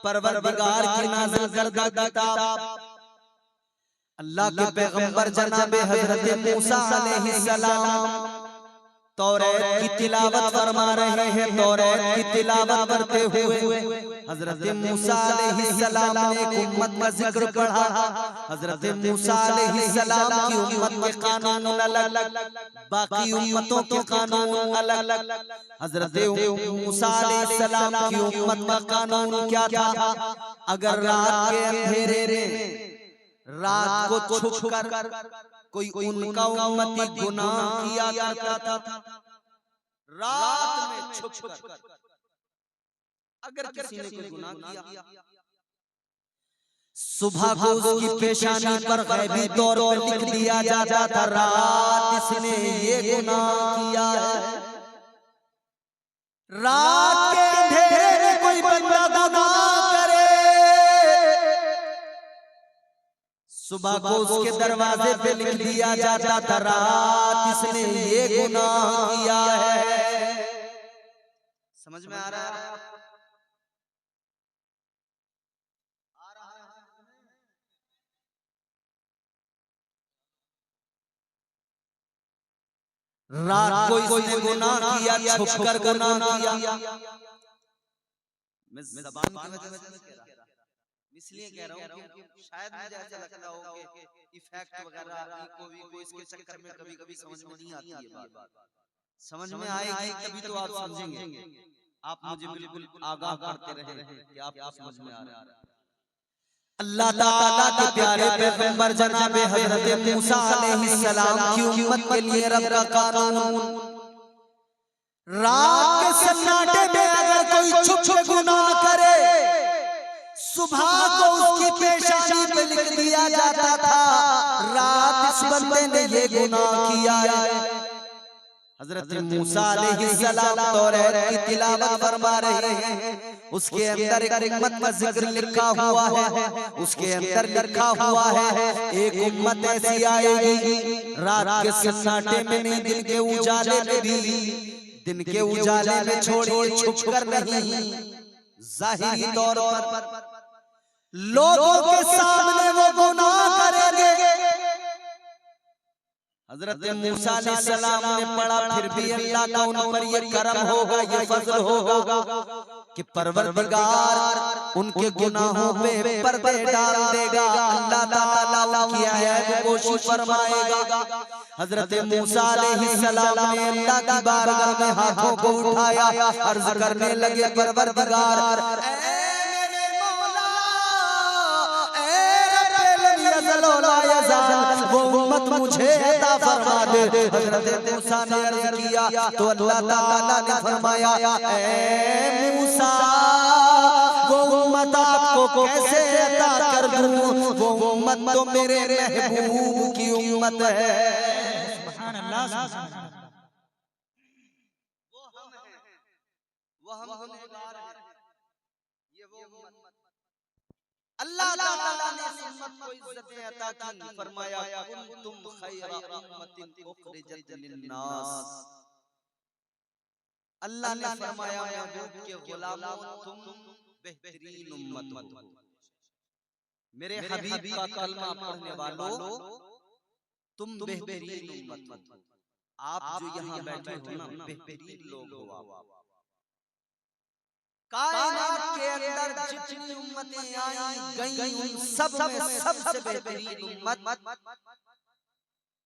परवरदिगार की नाज़िल करदा किताब अल्लाह के पैगंबर जनाब हजरत मूसा अलैहिस्सलाम तौरात की तिलावत फरमा रहे हैं। तौरात की तिलावत करते हुए हजरत मूसा अलैहिस्सलाम ने एक उम्मत का जिक्र पढ़ा। हजरत मूसा अलैहिस्सलाम की उम्मत के कानून अलग, बाकी उम्मतों के कानून अलग। हजरत मूसा अलैहिस्सलाम की उम्मत का कानून क्या था? अगर रात के अंधेरे में रात को छुपकर कोई उनका उम्मती गुनाह किया करता था, रात में छुपकर अगर किसी ने कोई गुनाह किया, सुबह को उसकी पेशानी पर गैबी तौर पर लिख दिया जाता था, रात इसने ये गुनाह किया है। रात के अंधेरे में कोई बंदा गुनाह करे, सुबह को उसके दरवाजे पे लिख दिया जाता था, रात इसने ये गुनाह किया है। समझ में आ रहा है? रात को इसने गुनाह किया, छुपकर गुनाह किया। मैं ज़बान की वजह से नहीं कह रहा, इसलिए कह रहा हूँ कि शायद मुझे ऐसा लगता हो कि इफेक्ट वगैरह इको इसके चक्कर में कभी-कभी समझ में नहीं आती है बात। समझ में आएगी तभी तो आप समझेंगे। आप मुझे बिल्कुल आगाह करते रहे कि आपको समझ में आ रहा है। अल्लाह ताला के प्यारे पैगंबर जनाब हजरत मूसा अलैहिस्सलाम की उम्मत के लिए रब का कानून, रात के सन्नाटे में अगर कोई छुप छुप गुनाह करे, सुबह को उसकी पेशानी पे लिख दिया जाता था, रात इस बंदे ने ये गुनाह किया है। हजरत मूसा अलैहिस्सलाम तौरात की तिलावत फरमा रहे हैं। उसके अंदर एक उम्मत का जिक्र लिखा हुआ है। उसके अंदर लिखा हुआ है एक उम्मत ऐसी आएगी, रात के सन्नाटे में नहीं, दिन के उजाले में भी, दिन के उजाले में छोड़िए, छुपकर नहीं, जाहिरी तौर पर लोगों के सामने वो गुनाह करेंगे। हजरत मूसा अलैहिस्सलाम ने पढ़ा, फिर भी अल्लाह का उन पर ये करम होगा, ये फजल होगा कि परवरदिगार उनके गुनाहों पे पर्दे डाल देगा। अल्लाह ताला उनकी ऐब-ओ-गोशी फरमाएगा। हजरत मूसा अलैहिस्सलाम ने अल्लाह की बारगाह में हाथों को उठाया, अर्ज करने लगे, परवरदिगार वो उम्मत मुझे अता फरमा दे। हजरत मूसा ने अर्ज किया तो अल्लाह ताला ने फरमाया, ऐ मूसा वो उम्मत आपको कैसे अता कर दूं? वो उम्मत तो मेरे महबूब की उम्मत है। सुभान अल्लाह, सुभान अल्लाह। वो हम गुनहगार हैं, ये वो उम्मत। अल्लाह ताला ने इस उम्मत को इज्जतें अता की, फरमाया कुंतुम खैरा उम्मतिन उखरिजत लिन्नास। अल्लाह ने फरमाया महबूब के गुलामों, तुम बेहतरीन उम्मत हो। मेरे हबीब का कलमा पढ़ने वालों, तुम बेहतरीन उम्मत हो। आप जो यहाँ बैठे हो ना, बेहतरीन लोग हो। आप कायनात के अंदर जितनी उम्मतें आई गई, उन सब में सबसे बेहतरीन उम्मत,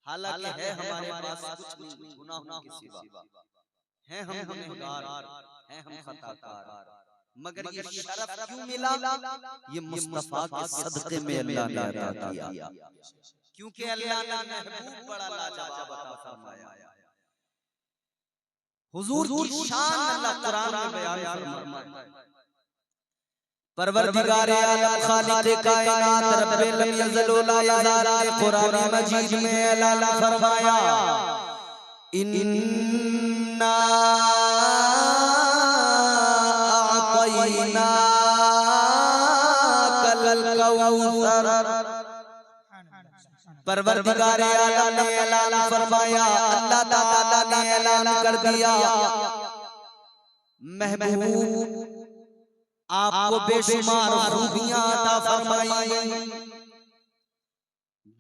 हालांकि है हमारे पास कुछ नहीं गुनाहों के सिवा, हैं हम गुनहगार, हैं हम खताकार, मगर ये शरफ क्यों मिला? ये मुस्तफा के सदक़े में अल्लाह ने अता किया, क्योंकि अल्लाह ने महबूब बड़ा लाजवाब अता फरमाया। हुजूर की शान अल्लाह कुरान में बयान फरमाता है। परवरदिगारे आलम खालिक़े कायनात रब्बे लम यज़ल व ला यज़ाल ने कुरान मजीद में ऐलान फरमाया, इन्ना अअतैना कल कौसर। परवरदिगारे आलम ने ऐलान फरमाया, अल्लाह ताला ने ऐलान कर दिया, महबूब आपको बेशुमार खूबियां अता फरमाई,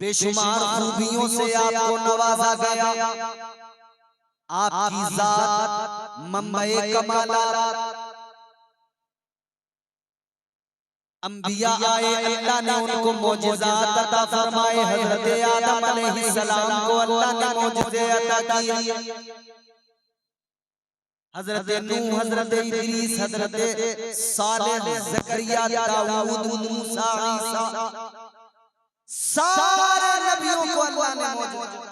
बेशुमार खूबियों से आपको नवाजा गया। आपकी जात मंबए कमालात, अंबिया आए अल्लाह ने उनको मौजिज़ात अता फरमाए। हज़रत आदम अलैहिस्सलाम को अल्लाह ने मौजिज़े अता किए। हज़रत नूह, हज़रत इदरीस, हज़रत सालेह, ज़करिया, दाऊद, मूसा, ईसा, सारे नबियों को अल्लाह ने मौजिज़ा।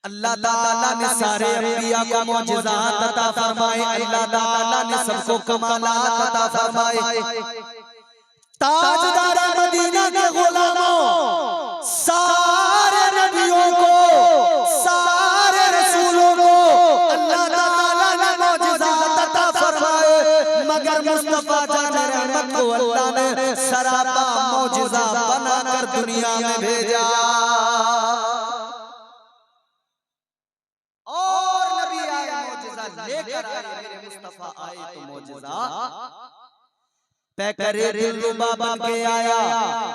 अल्लाह ताला ने सारे अंबिया को मौजिज़ात अता फरमाए। अल्लाह ताला ने सबको कमालात अता फरमाए। ताजदार मदीना के गुलामों, सारे नबियों को, सारे रसूलों को अल्लाह ताला ने मौजिज़ात अता फरमाए, मगर मुस्तफा जान रहमत को अल्लाह ने सरापा मौजिज़ा बनाकर दुनिया में भेजा। लेकर आए मेरे मुस्तफा आए तो मौजिज़ा पैकरे दिलरुबा बन के आया,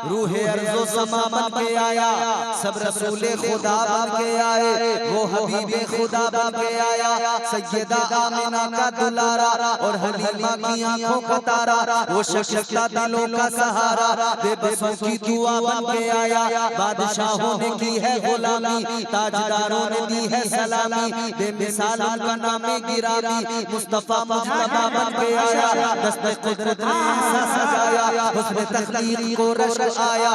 रूहे अर्ज़ो समा बन के आया, सब रसूले खुदा बन के आए, वो हबीबे खुदा बन के आया, सैयदा आमिना का दुलारा और हलीमा की आंखों का तारा, वो शकीला दिलों का सहारा, बेबसों की दुआ बन के आया। बादशाहों ने की है गुलामी, ताजदारों ने दी है सलामी, बेमिसाल उनका नाम गिरामी, मुस्तफा मुस्तफा बन के आया। दस्तक कुदरत ने सजाया, उसने तख्लीक को रश आया,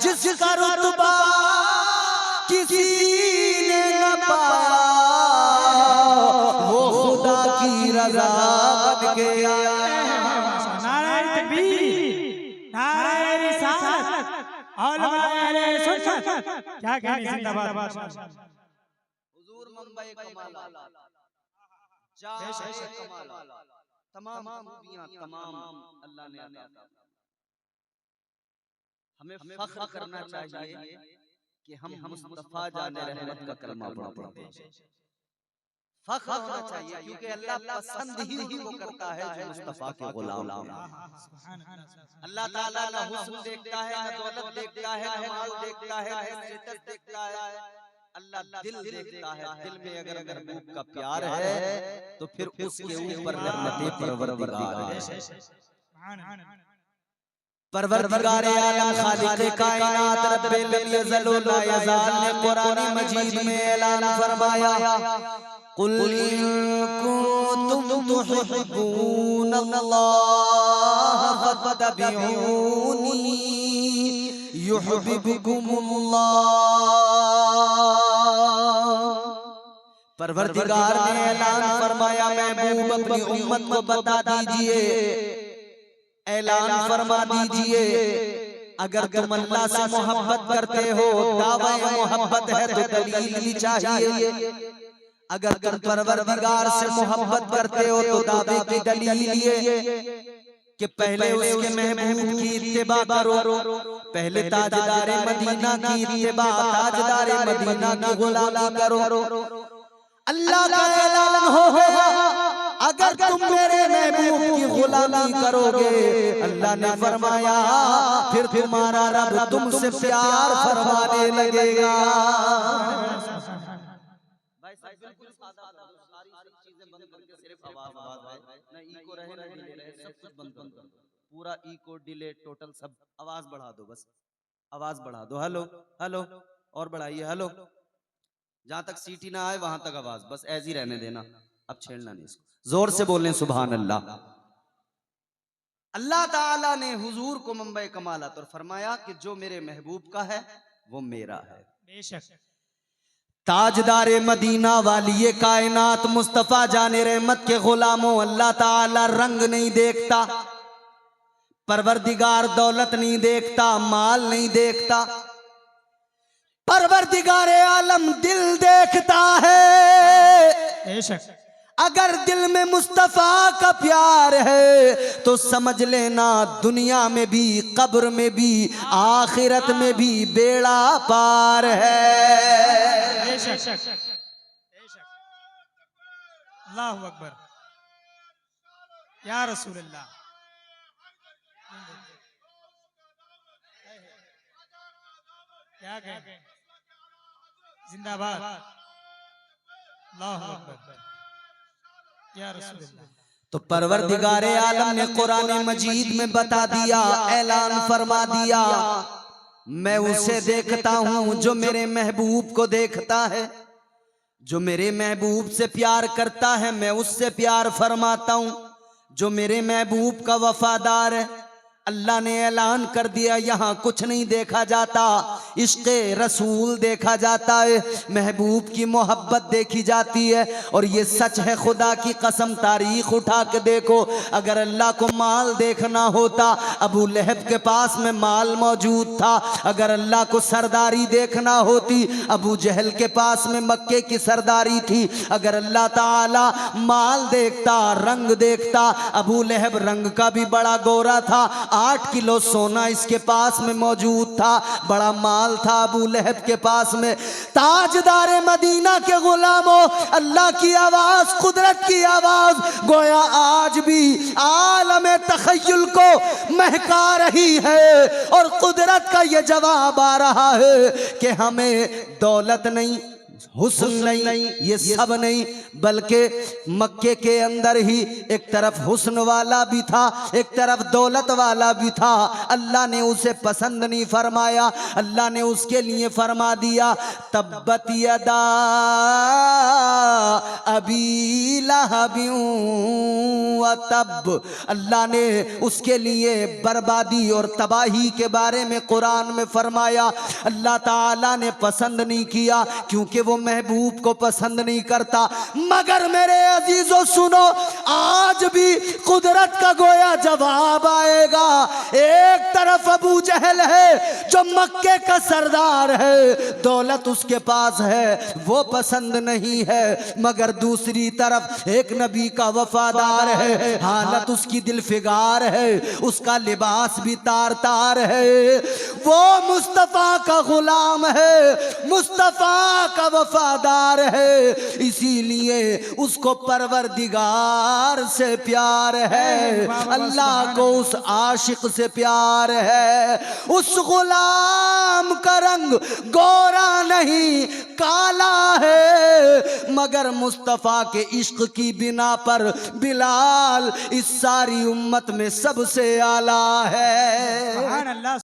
जिसका रुतबा किसी ने न पाया, वो खुदा की रज़ा बन के आया। नारे तकबीर, नारे रिसालत, औलिया सुन्नत, क्या कहनी जिंदाबाद। हुजूर मुंबई कमाल, जाए कमाल, तमाम खूबियां तमाम अल्लाह ने अता की। हमें फख्र करना चाहिए कि हम मुस्तफा जाने रहमत का कलमा पढ़ते हैं। फख्र होना चाहिए क्योंकि अल्लाह पसंद ही वो करता है जो मुस्तफा के गुलाम हैं। अल्लाह ताला ना हुस्न देखता है, ना दौलत देखता है, ना माल देखता है, ना स्टेटस देखता है, अल्लाह दिल देखता है। दिल में अगर महबूब का प्यार है तो फिर उसके ऊपर रहमते परवरदिगार है। परवरदिगार आलम खालिक कायनात रब्बिल यज़ल ला यज़ाल ने कुरान मजीद में ऐलान फरमाया, कुल इन कुंतुम तुहिब्बूनल्लाह फत्तबिऊनी युहिब्बुकुमुल्लाह। परवरदिगार ने ऐलान फरमाया, महबूब अपनी उम्मत को बता दीजिए, ऐलान फरमा दीजिए, अगर तुम अल्लाह से मोहब्बत करते हो, दावा मोहब्बत है तो दलील भी चाहिए। अगर तुम परवरदिगार से मोहब्बत करते हो तो दावे की दलील ये कि पहले उसके महबूब की इत्तिबा करो, पहले ताजदार मदीना की इत्तिबा, ताजदार मदीना की गुलामी करो। अल्लाह का ऐलान हो गया, अगर तुम मेरे महबूब की गुलामी करोगे, अल्लाह ने फरमाया फिर तुम्हारा रब तुमसे प्यार फरमाने लगेगा। भाई साहब बिल्कुल सादा, सारी चीजें बंद करके सिर्फ आवाज, ना इको रहे ना डिले रहे, सब कुछ बंद कर दो, पूरा इको डिले टोटल सब आवाज बढ़ा दो, बस आवाज बढ़ा दो। हेलो हेलो और बढ़ाइए, हेलो, जहां तक सीटी ना आए वहां तक आवाज बस ऐसी रहने देना, अब छेड़ना नहीं इसको, जोर से बोलने सुभान अल्लाह। अल्लाह ताला ने हुजूर को मुंबई कमालत और फरमाया कि जो मेरे महबूब का है वो मेरा है। बेशक ताजदारे मदीना वाली कायनात मुस्तफा जाने रहमत के गुलामों, अल्लाह ताला रंग नहीं देखता, परवरदिगार दौलत नहीं देखता, माल नहीं देखता, परवरदिगार आलम दिल देखता है। बेशक अगर दिल में मुस्तफा का प्यार है तो समझ लेना दुनिया में भी, कब्र में भी, आखिरत में भी बेड़ा पार है। बेशक अल्लाहु अकबर। या रसूल अल्लाह। क्या कहें, जिंदाबाद, अल्लाहु अकबर, या रसूल अल्लाह। तो परवरदिगारे आलम ने कुरान मजीद में बता दिया, ऐलान फरमा दिया, मैं उसे देखता हूं जो मेरे महबूब को देखता है, जो मेरे महबूब से प्यार करता है मैं उससे प्यार फरमाता हूं, जो मेरे महबूब का वफादार है। अल्लाह ने ऐलान कर दिया, यहाँ कुछ नहीं देखा जाता, इश्क़े रसूल देखा जाता है, महबूब की मोहब्बत देखी जाती है। और ये सच है, खुदा की कसम, तारीख उठा के देखो, अगर अल्लाह को माल देखना होता, अबू लहब के पास में माल मौजूद था। अगर अल्लाह को सरदारी देखना होती, अबू जहल के पास में मक्के की सरदारी थी। अगर अल्लाह ताला माल देखता, रंग देखता, अबू लहब रंग का भी बड़ा गोरा था, 8 किलो सोना इसके पास में मौजूद था, बड़ा माल था अबू लहब के पास में। ताजदार मदीना के गुलामों, अल्लाह की आवाज, कुदरत की आवाज गोया आज भी आलम तखय्युल को महका रही है, और कुदरत का ये जवाब आ रहा है कि हमें दौलत नहीं, हुस्न नहीं, ये सब नहीं, बल्कि मक्के के अंदर ही एक तरफ हुस्न वाला भी था, एक तरफ दौलत वाला भी था। अल्लाह ने उसे पसंद नहीं फरमाया, अल्लाह ने उसके लिए फरमा दिया, तब्बत यदा अबी लहबिन व तब। अल्लाह ने उसके लिए बर्बादी और तबाही के बारे में कुरान में फरमाया। अल्लाह ताला ने पसंद नहीं किया, क्योंकि वो महबूब को पसंद नहीं करता। मगर मेरे अजीजों सुनो, आज भी कुदरत का गोया जवाब आएगा। एक तरफ अबू जहल है जो मक्के का सरदार है, दौलत उसके पास है, वो पसंद नहीं है। मगर दूसरी तरफ एक नबी का वफादार है, हालत उसकी दिल फिगार है, उसका लिबास भी तार तार है, वो मुस्तफा का गुलाम है, मुस्तफा का वफादार है, इसीलिए उसको परवरदिगार से प्यार है, अल्लाह को उस आशिक से प्यार है। उस गुलाम का रंग गोरा नहीं काला है, मगर मुस्तफा के इश्क की बिना पर बिलाल इस सारी उम्मत में सबसे आला है। सुभान अल्लाह।